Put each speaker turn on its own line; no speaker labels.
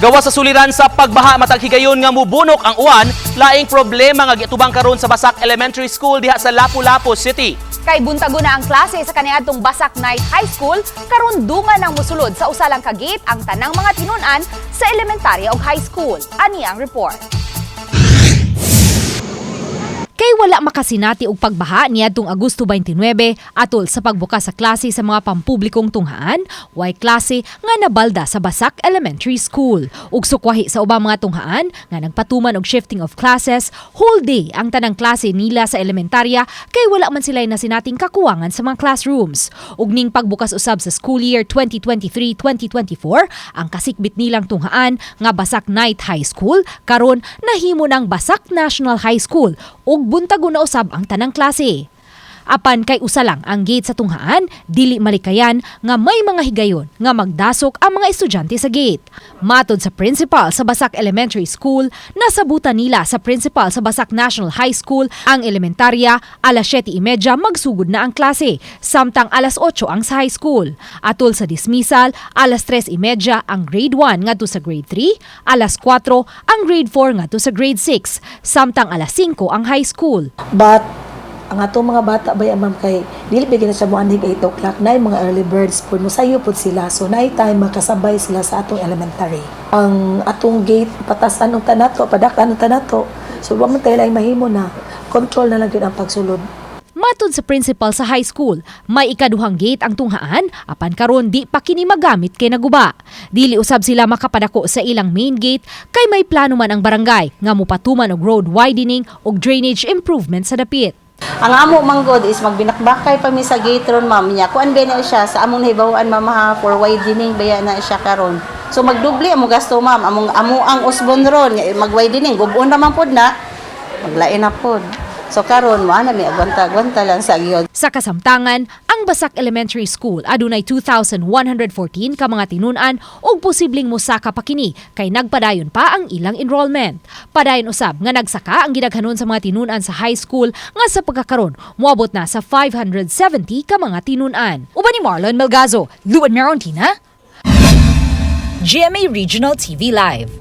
Gawas sa suliran sa pagbaha matag higayun nga mobunok ang uwan, laing problema nga gi-atubang karon sa Basak Elementary School diha sa Lapu-Lapu City.
Kay buntagon na ang klase sa kaniadtung Basak Night High School, karon dungan ang musulod sa usalang kagit ang tanang mga tinun-an sa elementarya ug high school. Ani ang report. Kay wala makasinati og pagbaha niadtong Agosto 29 atol sa pagbukas sa klase sa mga pampublikong tunghaan, way klase nga nabalda sa Basak Elementary School. Ug sukwahi sa ubang mga tunghaan nga nagpatuman og shifting of classes, whole day ang tanang klase nila sa elementarya kay wala man sila nasinating kakuwangan sa mga classrooms. Ug ning pagbukas usab sa school year 2023-2024, ang kasikbit nilang tunghaan nga Basak Night High School karon nahimo ng Basak National High School ug buntagon na usab ang tanang klase. Apan kay usa lang ang gate sa tunghaan, dili malikayan nga may mga higayon nga magdasok ang mga estudyante sa gate. Matod sa principal sa Basak Elementary School, nasabutan nila sa principal sa Basak National High School ang elementarya alas 7:30 magsugod na ang klase, samtang alas 8 ang sa high school. Atol sa dismissal, alas 3:30 ang grade 1 ngadto sa grade 3, alas 4 ang grade 4 ngadto sa grade 6, samtang alas 5 ang high school.
But ang atong mga bata ba ma'am kay dili bigyan sa morning 8 o'clock na yung mga early birds po musayo po sila, so na time makasabay sila sa atong elementary. Ang atong gate patasan og tanato, padakan og tanato, so wa man tayo lang mahimo na control na lang yun ang pagsulod.
Matod sa principal sa high school, may ikaduhang gate ang tunghaan, apan karon di pa kini magamit kay naguba. Dili usab sila makapadako sa ilang main gate kay may plano man ang barangay nga mopatuman og road widening ug drainage improvement sa dapit.
Ang amo manggod is magbinakbakay pa mi sa gate ron ma'am niya. Kuan ba na siya sa among hibawaan ma'am ha for widening baya na siya karon. So magdubli amo gasto ma'am amo ang usbon ron mag-widening gubon ra man pod na maglain na pod. So karon mo ana mi agwanta lang sa gyud.
Sa kasamtangan, ang Basak Elementary School adunay 2,114 ka mga tinun-an ug posibleng mosaka pa kini kay nagpadayon pa ang ilang enrollment. Padayon usab nga nagsaka ang gidaghanon sa mga tinun-an sa high school nga sa pagkakaron moabot na sa 570 ka mga tinun-an. Uban ni Marlon Melgazo, Luan Merontina, GMA Regional TV Live.